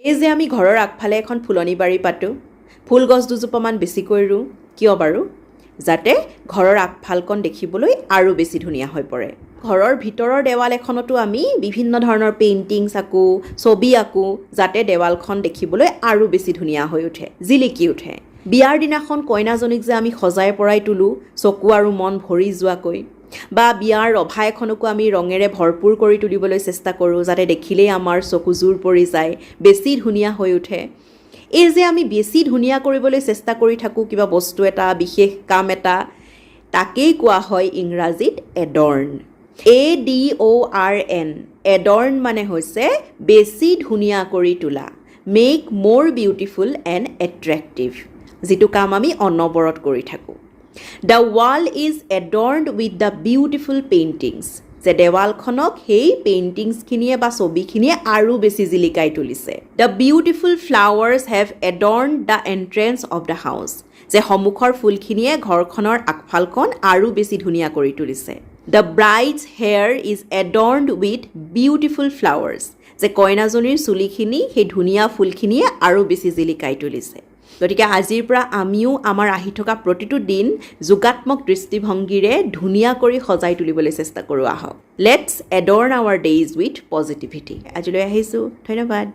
এই যে আমি ঘৰৰ আগফালে এখন ফুলনি বাৰী পাতোঁ, ফুল গছ দুজোপামান বেছিকৈ ৰুওঁ, কিয় বাৰু? যাতে ঘৰৰ আগফালকণ দেখিবলৈ আৰু বেছি ধুনীয়া হৈ পৰে। ঘৰৰ ভিতৰৰ দেৱাল এখনতো আমি বিভিন্ন ধৰণৰ পেইণ্টিংছ আঁকো, ছবি আঁকো, যাতে দেৱালখন দেখিবলৈ আৰু বেছি ধুনীয়া হৈ উঠে, জিলিকি উঠে। বিয়াৰ দিনাখন কইনাজনীক যে আমি সজাই পৰাই তোলোঁ, চকু আৰু মন ভৰি যোৱাকৈ, বা বিয়াৰ ৰভা এখনকো আমি ৰঙেৰে ভৰপূৰ কৰি তুলিবলৈ চেষ্টা কৰোঁ, যাতে দেখিলেই আমাৰ চকু জোৰ পৰি যায়, বেছি ধুনীয়া হৈ উঠে। এই যে আমি বেছি ধুনীয়া কৰিবলৈ চেষ্টা কৰি থাকোঁ কিবা বস্তু এটা, বিশেষ কাম এটা, তাকেই কোৱা হয় ইংৰাজীত এডৰ্ণ। ADORN, এডৰ্ণ মানে হৈছে বেছি ধুনীয়া কৰি তোলা, মেক মোৰ বিউটিফুল এণ্ড এট্ৰেক্টিভ, যিটো কাম আমি অনবৰত কৰি থাকোঁ। The wall is adorned with the beautiful paintings, যে দেৱালখনক সেই পেইণ্টিংছখিনিয়ে বা ছবিখিনিয়ে আৰু বেছি জিলিকাই তুলিছে। The beautiful flowers have adorned the entrance of the house, যে সন্মুখৰ ফুলখিনিয়ে ঘৰখনৰ আগফালখন আৰু বেছি ধুনীয়া কৰি তুলিছে। The bride's hair is adorned with beautiful flowers, যে কইনাজনীৰ চুলিখিনি সেই ধুনীয়া ফুলখিনিয়ে আৰু বেছি জিলিকাই তুলিছে। গতিকে আজিৰ পৰা আমিও আমাৰ আহি থকা প্ৰতিটো দিন যোগাত্মক দৃষ্টিভংগীৰে ধুনীয়া কৰি সজাই তুলিবলৈ চেষ্টা কৰোঁ আহক। Let's adorn our days with positivity. আজিলৈ আহিছোঁ, ধন্যবাদ।